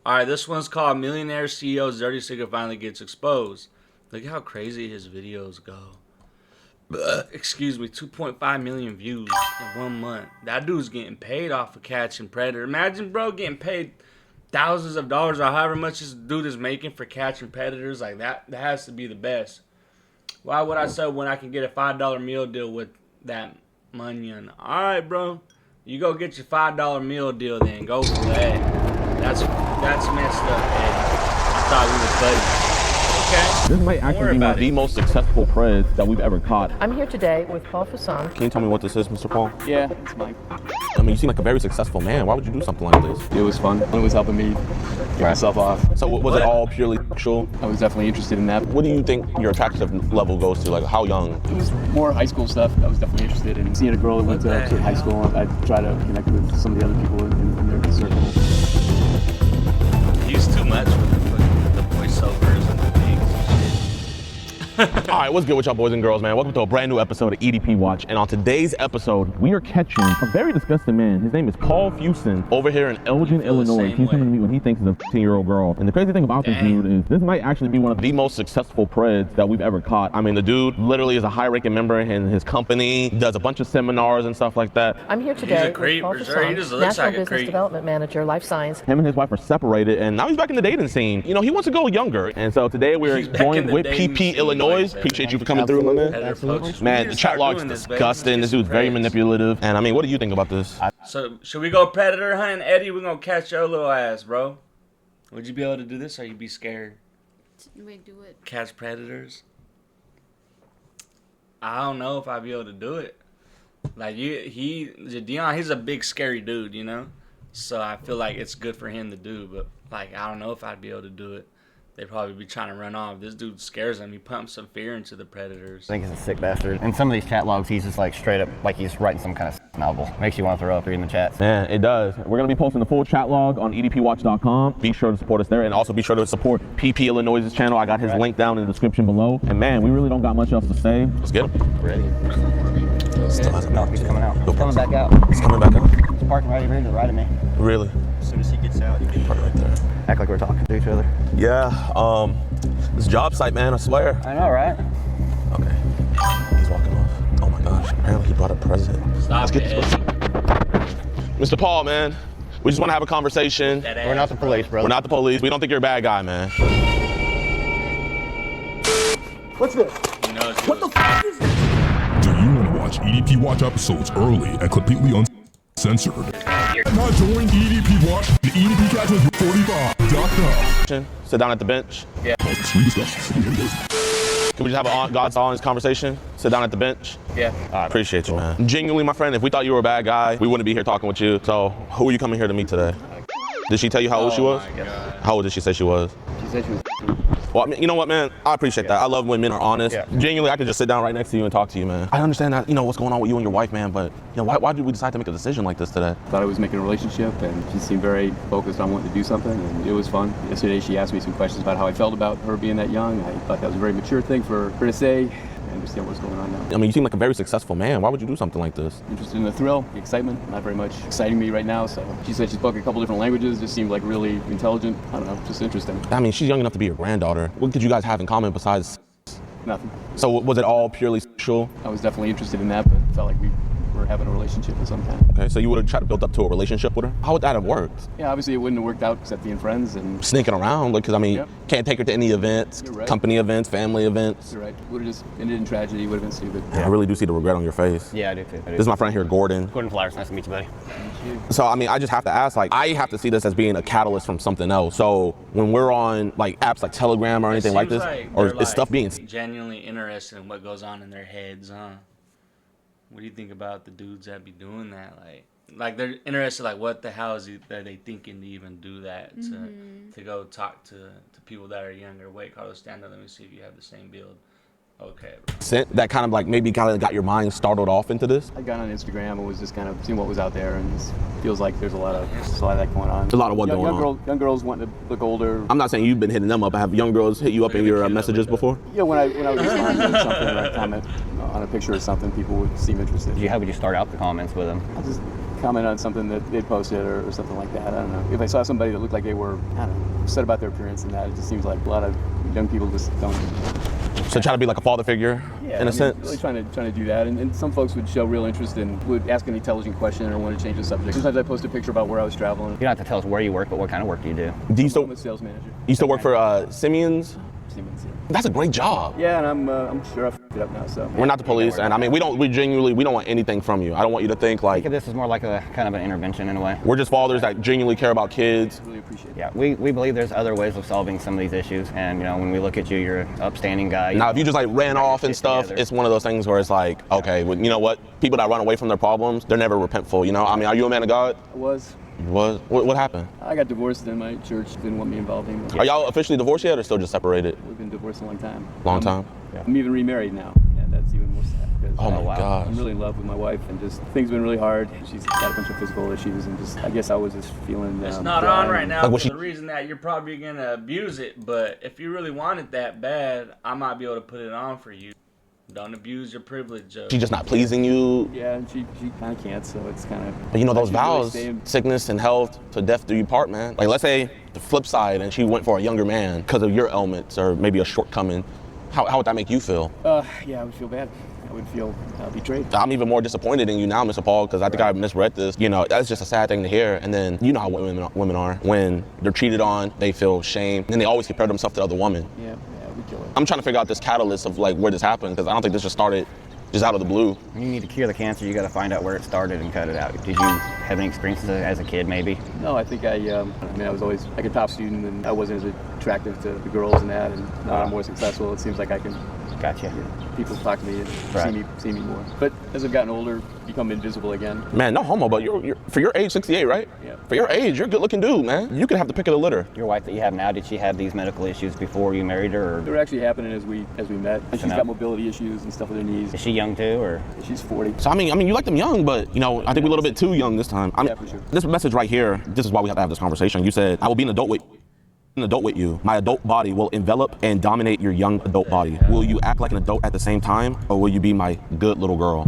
All right, this one's called Millionaire CEO's Dirty Secret Finally Gets Exposed. Look how crazy his videos go. Excuse me, 2.5 million views in 1 month. That dude's getting paid off of catching predator. Imagine, bro, getting paid thousands of dollars or however much this dude is making for catching predators. Like that has to be the best. Why would I sell when I can get a $5 meal deal with that money? And all right, bro, you go get your $5 meal deal then. Go for that. That's messed up, man. I thought we were buddies. Okay. This might actually be one of the most successful preds that we've ever caught. I'm here today with Paul Fasson. Can you tell me what this is, Mr. Paul? Yeah, it's Mike. I mean, you seem like a very successful man. Why would you do something like this? It was fun. It was helping me get myself off. So was it all purely sexual? I was definitely interested in that. What do you think your attractive level goes to? Like, how young? It was more high school stuff. I was definitely interested in seeing a girl that went to high school. I'd try to connect with some of the other people in their circle. He's too much with the voiceovers and the things and shit. All right, what's good with y'all boys and girls, man? Welcome to a brand new episode of EDP Watch. And on today's episode, we are catching a very disgusting man. His name is Paul Fasson over here in Elgin, Illinois. He's coming to me when he thinks he's a 15-year-old girl. And the crazy thing about this dude is this might actually be one of the most successful preds that we've ever caught. I mean, the dude literally is a high-ranking member in his company, does a bunch of seminars and stuff like that. I'm here today with Paul Fasson, National Business Development Manager, Life Science. Him and his wife are separated, and now he's back in the dating scene. You know, he wants to go younger. And so today we're joined with PP Illinois. Appreciate you for coming through, my man. Absolutely. Man, the chat log's disgusting. This dude's very manipulative. And I mean, what do you think about this? So, should we go predator hunting? Eddie, we're going to catch your little ass, bro. Would you be able to do this or you be scared? Wait, do it. Catch predators? I don't know if I'd be able to do it. Like, JiDion, he's a big, scary dude, you know? So I feel like it's good for him to do. But, like, I don't know if I'd be able to do it. They'd probably be trying to run off. This dude scares them. He pumps some fear into the predators. I think he's a sick bastard. In some of these chat logs, he's just like straight up, like he's writing some kind of novel. Makes you want to throw up reading the chats. Man, it does. We're going to be posting the full chat log on edpwatch.com. Be sure to support us there, and also be sure to support PP Illinois' channel. I got his link down in the description below. And man, we really don't got much else to say. Let's get him. Ready? No, he's coming out. He's coming back out. He's coming back out? He's parking right here to the right of me. Really? As soon as he gets out, you can park right there. Act like we're talking to each other. Yeah, this job site, man, I swear. I know, right? Okay. He's walking off. Oh my gosh, apparently he brought a present. Stop it. Mr. Paul, man, we just want to have a conversation. We're not the police, brother. We're not the police. We don't think you're a bad guy, man. What's this? What the f is this? Do you want to watch EDP Watch episodes early and completely uncensored? Not join EDP Watch and EDPcatchment45.com. Sit down at the bench. Yeah. Can we just have a God's honest conversation? Sit down at the bench? Yeah. I appreciate you, man. Genuinely, my friend, if we thought you were a bad guy, we wouldn't be here talking with you. So, who are you coming here to meet today? Did she tell you how old she was? Oh my God. How old did she say she was? She said she was. Well, I mean, you know what, man? I appreciate that. I love when men are honest. Yeah. Genuinely, I could just sit down right next to you and talk to you, man. I understand that, you know, what's going on with you and your wife, man, but, you know, why did we decide to make a decision like this today? Thought I was making a relationship, and she seemed very focused on wanting to do something, and it was fun. Yesterday, she asked me some questions about how I felt about her being that young. I thought that was a very mature thing for her to say. I understand what's going on now. I mean, you seem like a very successful man. Why would you do something like this? Interested in the thrill, the excitement, not very much exciting me right now. So she said she spoke a couple different languages, just seemed like really intelligent. I don't know, just interesting. I mean, she's young enough to be your granddaughter. What did you guys have in common besides? Nothing. So was it all purely sexual? I was definitely interested in that, but felt like we were having a relationship of some kind. Okay, so you would have tried to build up to a relationship with her? How would that have worked? Yeah, obviously it wouldn't have worked out except being friends and. Sneaking around, like, because I mean, Yep. Can't take her to any events, You're right. company events, family events. You're right. Would have just ended in tragedy. Would have been stupid. Yeah, I really do see the regret on your face. Yeah, I do too. This is my friend here, Gordon. Gordon Flowers, nice to meet you, buddy. So, I mean, I just have to ask, like, I have to see this as being a catalyst from something else. So, when we're on, like, apps like Telegram or anything like this, or is stuff being... genuinely interested in what goes on in their heads, huh? What do you think about the dudes that be doing that? Like they're interested, like, what the hell is are they thinking to even do that? To go talk to people that are younger. Wait, Carlos, stand up. Let me see if you have the same build. Okay, bro. That kind of, like, maybe kind of got your mind startled off into this? I got on Instagram and was just kind of seeing what was out there, and it feels like there's a lot of that going on. A lot of what going on? Young girls wanting to look older. I'm not saying you've been hitting them up. Have young girls hit you up in your messages before? Yeah, when I was responding to something or a comment on a picture or something, people would seem interested. How would you start out the comments with him? I just comment on something that they'd posted or something like that. I don't know. If I saw somebody that looked like they were, I don't know, upset about their appearance and that, it just seems like a lot of young people just don't. So try to be like a father figure, in a sense. Really trying to do that, and some folks would show real interest and would ask an intelligent question or want to change the subject. Sometimes I post a picture about where I was traveling. You don't have to tell us where you work, but what kind of work do you do? I'm a sales manager. You still work for Simeon's? Siemens, yeah. That's a great job. Yeah, and I'm sure I f***ed it up now. So We're not the police, and I mean we don't want anything from you. I don't want you to think I like think of this as more like a kind of an intervention in a way. we're just fathers that genuinely care about kids. really appreciate it. Yeah, we believe there's other ways of solving some of these issues, and when we look at you, you're an upstanding guy. Now, if you just like ran off and stuff, together. it's one of those things where it's like, okay, well, you know what? People that run away from their problems, they're never repentful. I mean, are you a man of God? I was. What happened? I got divorced and my church didn't want me involved anymore. Are y'all officially divorced yet, or still just separated? We've been divorced a long time. Long time. I'm even remarried now. Yeah, that's even more sad. Oh my gosh. I'm really in love with my wife, and just things been really hard. She's got a bunch of physical issues, and just I guess I was just feeling. It's not down. on right now Like, for the reason that you're probably gonna abuse it. But if you really want it that bad, I might be able to put it on for you. Don't abuse your privilege, Joe. She's just not pleasing you. Yeah, and she kind of can't, so it's kind of. But those she's vows, really sickness and health, to death do you part, man. Like, let's say the flip side, and she went for a younger man because of your ailments or maybe a shortcoming. How would that make you feel? Yeah, I would feel bad. I would feel betrayed. I'm even more disappointed in you now, Mr. Paul, because I think I misread this. That's just a sad thing to hear. And then you know how women are. When they're cheated on, they feel shame. And then they always compare themselves to other women. Yeah, we kill it. I'm trying to figure out this catalyst of like where this happened, because I don't think this just started just out of the blue. When you need to cure the cancer, you got to find out where it started and cut it out. Did you have any experiences as a kid, maybe? No, I think I was always like a top student, and I wasn't as attractive to the girls and that. And now I'm more successful. It seems like I can. Gotcha. People talk to me and Right. see me more. But as I've gotten older, become invisible again. Man, no homo, but you're for your age, 68, right? Yeah. For your age, you're a good-looking dude, man. You could have the pick of the litter. Your wife that you have now, did she have these medical issues before you married her? They were actually happening as we met. And she's know. got mobility issues and stuff with her knees. Is she young too, or? She's 40. So I mean, you like them young, but I think we're a little bit too young this time. Yeah, for sure. This message right here, this is why we have to have this conversation. You said, "I will be an adult with you. My adult body will envelop and dominate your young adult body. Will you act like an adult at the same time, or will you be my good little girl?"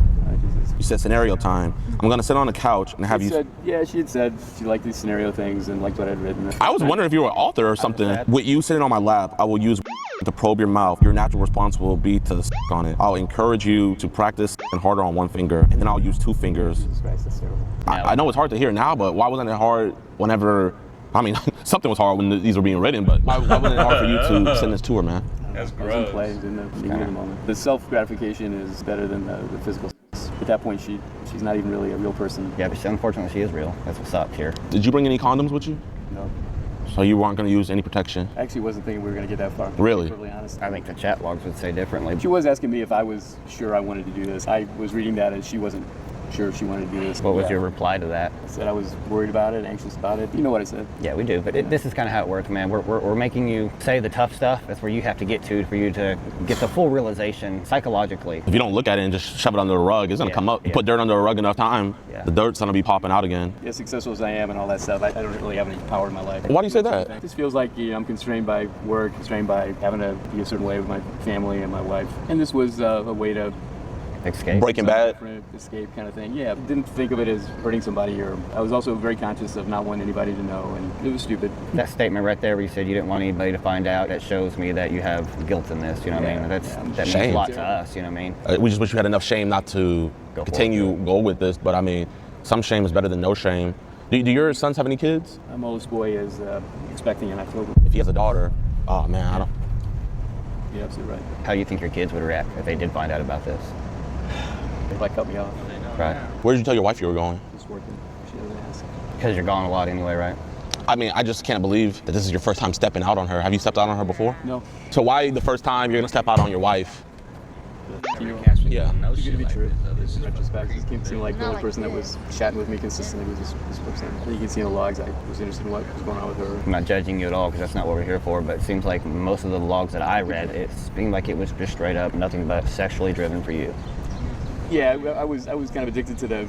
You said scenario time. I'm gonna sit on the couch and have you. She had said she liked these scenario things and liked what I'd written. I was wondering if you were an author or something. With you sitting on my lap, I will use to probe your mouth. Your natural response will be to on it. I'll encourage you to practice and harder on one finger, and then I'll use two fingers. Jesus Christ, that's terrible. I know it's hard to hear now, but why wasn't it hard whenever? I mean, something was hard when these were being written, but why wasn't it hard for you to send this to her, man? That's I was in gross. play in the moment. The self-gratification is better than the physical. At that point, she's not even really a real person. Yeah, but unfortunately she is real. That's what sucks here. Did you bring any condoms with you? No. So you weren't going to use any protection? I actually wasn't thinking we were going to get that far. Really? To be perfectly honest. I think the chat logs would say differently. She was asking me if I was sure I wanted to do this. I was reading that as she wasn't sure she wanted to do this. What was Yeah. your reply to that? I said I was worried about it, anxious about it. You know what I said. Yeah, we do, but this is kind of how it works, man. We're making you say the tough stuff. That's where you have to get to for you to get the full realization psychologically. If you don't look at it and just shove it under the rug, it's going to come up. You put dirt under the rug enough time, the dirt's going to be popping out again. As successful as I am and all that stuff, I don't really have any power in my life. Why do you say that? It just feels like I'm constrained by work, constrained by having to be a certain way with my family and my wife. And this was a way to Escape. Breaking Bad? escape kind of thing. Yeah, didn't think of it as hurting somebody, or I was also very conscious of not wanting anybody to know, and it was stupid. That statement right there where you said you didn't want anybody to find out, that shows me that you have guilt in this, you know what I mean? That means Shame. a lot to us, you know what I mean? We just wish you had enough shame not to go with this, but I mean, some shame is better than no shame. Do your sons have any kids? My oldest boy is expecting in October. If he has a daughter, oh man, I don't. You're absolutely right. How do you think your kids would react if they did find out about this? If I cut me off, Right. Where did you tell your wife you were going? just working. She doesn't ask. Because you're gone a lot anyway, right? I mean, I just can't believe that this is your first time stepping out on her. Have you stepped out on her before? No. So why the first time you're gonna step out on your wife? Yeah. No Too good shit to be like true. this, though. This is In retrospect, it seemed like the only person that was chatting with me consistently was this person. And you can see in the logs, I was interested in what was going on with her. I'm not judging you at all because that's not what we're here for, but it seems like most of the logs that I read, it seemed like it was just straight up nothing but sexually driven for you. Yeah, I was kind of addicted to the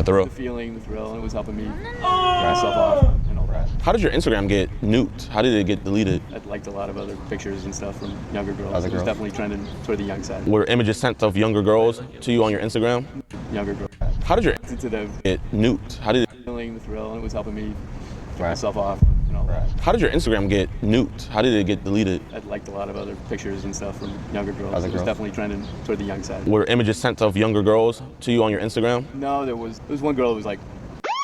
thrill. the feeling, the thrill, and it was helping me dry myself off and all that. How did your Instagram get nuked? How did it get deleted? I liked a lot of other pictures and stuff from younger girls. Other I was girls? definitely trending toward the young side. Were images sent of younger girls to you on your Instagram? Younger girls. How did your into the get nuked? How did it? feeling, the thrill, and it was helping me get Right. myself off and all that. How did your Instagram get nuked? How did it get deleted? I'd liked a lot of other pictures and stuff from younger girls. Other It was girls? definitely trending toward the young side. Were images sent of younger girls to you on your Instagram? No, there was one girl who was like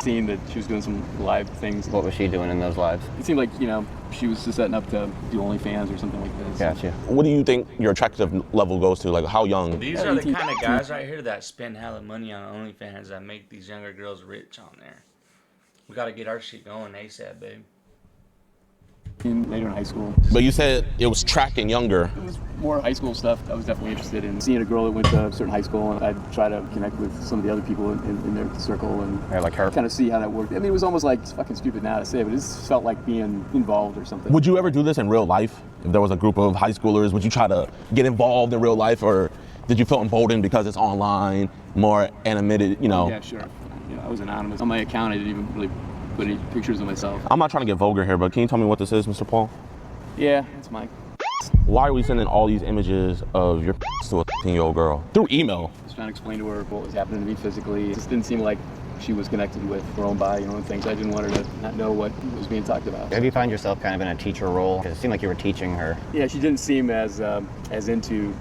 seeing that she was doing some live things. What was she doing in those lives? It seemed like, you know, she was just setting up to do OnlyFans or something like this. Gotcha. What do you think your attractive level goes to? Like how young? These are the kind of guys right here that spend hella money on OnlyFans that make these younger girls rich on there. We gotta get our shit going ASAP, babe. Later in high school. But you said it was tracking younger. It was more high school stuff. I was definitely interested in seeing a girl that went to a certain high school, and I'd try to connect with some of the other people in their circle and Yeah, like her. kind of see how that worked. I mean, it was almost like, it's fucking stupid now to say, but it just felt like being involved or something. Would you ever do this in real life? If there was a group of high schoolers, would you try to get involved in real life, or did you feel emboldened because it's online, more animated, you know? Yeah, sure. You know, I was anonymous. On my account, I didn't even really put any pictures of myself. I'm not trying to get vulgar here, but can you tell me what this is, Mr. Paul? Yeah, that's Mike. Why are we sending all these images of your to a 15-year-old girl? Through email. I was trying to explain to her what was happening to me physically. It just didn't seem like she was connected with her own body, her own things. I didn't want her to not know what was being talked about. Did you find yourself kind of in a teacher role? Because it seemed like you were teaching her. Yeah, she didn't seem as into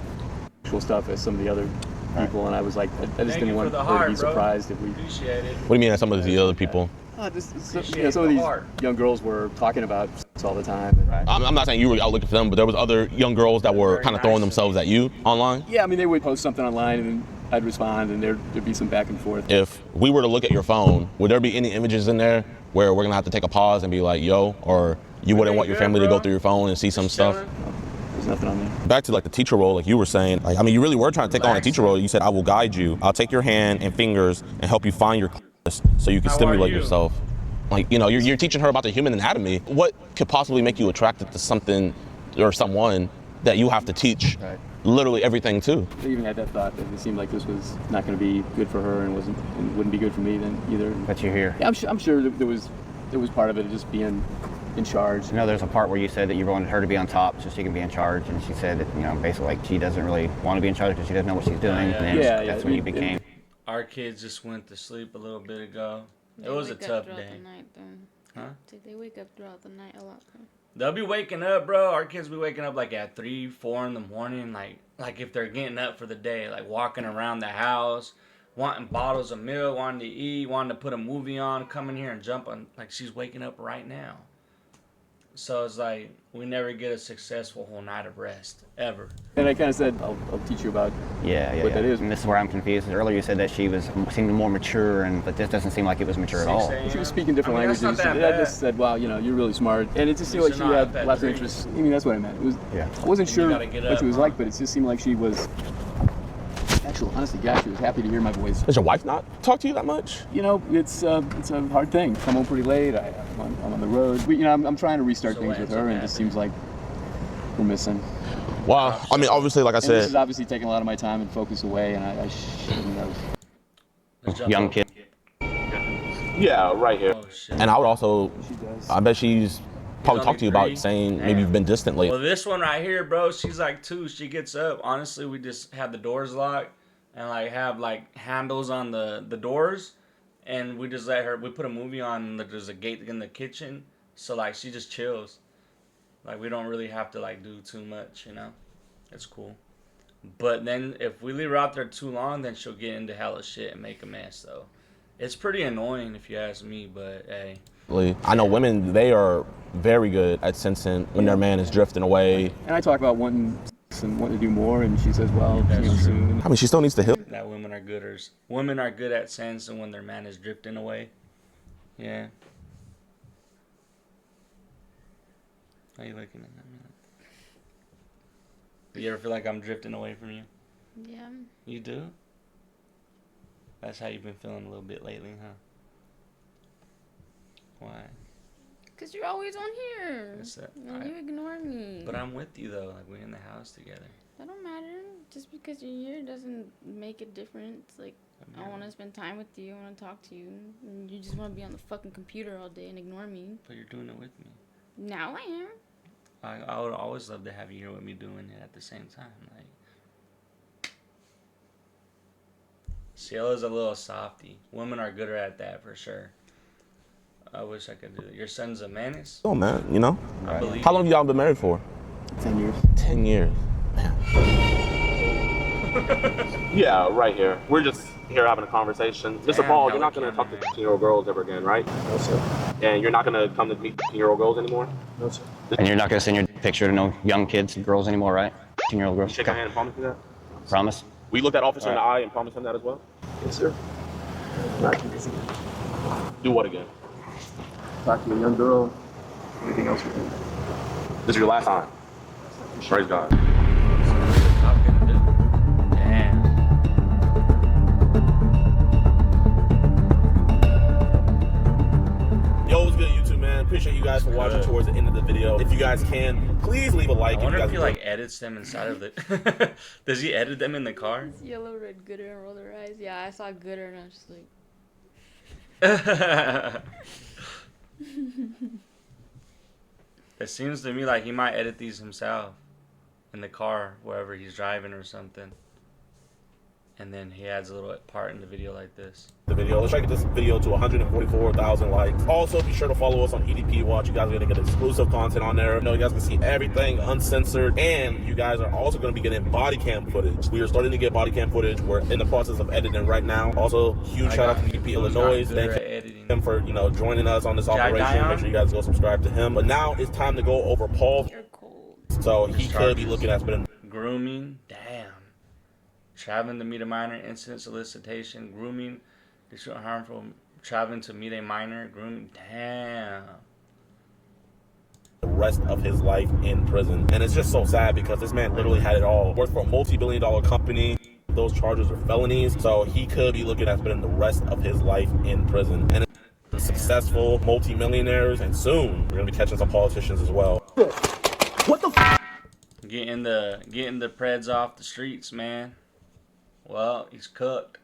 sexual stuff as some of the other people, and I was like, I just didn't want her to be surprised if we. Appreciate it. What do you mean as some of the other people? You know, some of these young girls were talking about sex all the time. Right. I'm not saying you were out looking for them, but there was other young girls that were kind of throwing themselves at you online. Yeah, I mean, they would post something online, and then I'd respond, and there'd be some back and forth. If we were to look at your phone, would there be any images in there where we're gonna have to take a pause and be like, yo, or you wouldn't want your family to go through your phone and see some stuff? There's nothing on there. Back to like the teacher role, like you were saying, like, I mean, you really were trying to take on a teacher role. You said, I will guide you. I'll take your hand and fingers and help you find your so you can stimulate yourself. Like, you know, you're teaching her about the human anatomy. What could possibly make you attracted to something or someone that you have to teach literally everything to? I even had that thought that it seemed like this was not going to be good for her and wouldn't be good for me then either. But you're here. Yeah, I'm sure that there was part of it just being in charge. You know, there's a part where you said that you wanted her to be on top so she can be in charge, and she said that, you know, basically like she doesn't really want to be in charge because she doesn't know what she's doing. And that's when you became. Our kids just went to sleep a little bit ago. It was a tough day. Huh? Did they wake up throughout the night a lot? They'll be waking up, bro. Our kids be waking up like at 3, 4 in the morning. Like if they're getting up for the day, like walking around the house, wanting bottles of milk, wanting to eat, wanting to put a movie on, come in here and jump on. Like she's waking up right now. So it's like we never get a successful whole night of rest ever. And I kind of said, I'll teach you about what that is. And this is where I'm confused. Earlier you said that she seemed more mature, but this doesn't seem like it was mature at all. She was speaking different languages. I just said, wow, you know, you're really smart. And it just seemed like she had lots of interest. I mean, that's what I meant. It was, I wasn't sure what she was like, but it just seemed like she was. Actually, honestly, gosh, she was happy to hear my voice. Does your wife not talk to you that much? You know, it's a hard thing. Come home pretty late. I'm on the road. You know, I'm trying to restart things with her, and it just seems like we're missing. Wow. I mean, obviously, like I said, this is obviously taking a lot of my time and focus away, and I shouldn't have. Young kid. Yeah, right here. And I would also, I bet she's probably talked to you about saying maybe you've been distant lately. Well, this one right here, bro, she's like 2. She gets up. Honestly, we just have the doors locked and like have like handles on the doors, and we just let her. We put a movie on. There's a gate in the kitchen, so like she just chills. Like we don't really have to like do too much, you know. It's cool. But then if we leave her out there too long, then she'll get into hella shit and make a mess. Though it's pretty annoying if you ask me. But hey. I know women, they are very good at sensing when their man is drifting away. And I talk about wanting to do more, and she says, well, soon. I mean, she still needs to heal. That women are gooders. Women are good at sensing when their man is drifting away. Yeah. Why are you looking at that, man? Do you ever feel like I'm drifting away from you? Yeah. You do? That's how you've been feeling a little bit lately, huh? Why? Because you're always on here. And you ignore me. But I'm with you, though. Like, we're in the house together. That don't matter. Just because you're here doesn't make a difference. Like, I want to spend time with you. I want to talk to you. And you just want to be on the fucking computer all day and ignore me. But you're doing it with me. Now I am. I would always love to have you here with me doing it at the same time. Like, Cielo's a little softy. Women are gooder at that for sure. I wish I could do it. Your son's a menace? Oh, man, you know? I believe How long have y'all been married for? 10 years. 10 years. Man. Yeah, right here. We're just here having a conversation. Mr. Paul, you're not going to talk to 15-year-old girls ever again, right? No, sir. And you're not going to come to meet 15-year-old girls anymore? No, sir. And you're not going to send your picture to no young kids and girls anymore, right? 10-year-old girls. Shake my hand and promise me that? Promise? We looked that officer in the eye and promised him that as well? Yes, sir. Not do this again. Do what again? Talk to a young girl. Everything else we do. This is your last time. Praise God. Damn. Yo, what's good, YouTube, man? Appreciate you guys for watching towards the end of the video. If you guys can, please leave a like. I wonder if he like edits them inside of the. Does he edit them in the car? Yellow, red, gooder, and roll their eyes. Yeah, I saw gooder and I was just like. It seems to me like he might edit these himself in the car wherever he's driving or something, and then he adds a little part in the video like this. Let's try to get this video to 144,000 likes. Also, be sure to follow us on EDP Watch. You guys are gonna get exclusive content on there. You know, you guys can see everything uncensored, and you guys are also gonna be getting body cam footage. We are starting to get body cam footage. We're in the process of editing right now. Also, huge shout out to EDP Illinois. Thank him for joining us on this operation. Make sure you guys go subscribe to him. But now it's time to go over Paul. So he could be looking at spending grooming. Damn. Traveling to meet a minor, incident solicitation, grooming, disrupt harmful, traveling to meet a minor, grooming. Damn. The rest of his life in prison. And it's just so sad because this man literally had it all. Worked for a multi-billion-dollar company. Those charges are felonies. So he could be looking at spending the rest of his life in prison. And it's successful multi-millionaires, and soon we're gonna be catching some politicians as well. What the f? Getting the Preds off the streets, man. Well, he's cooked.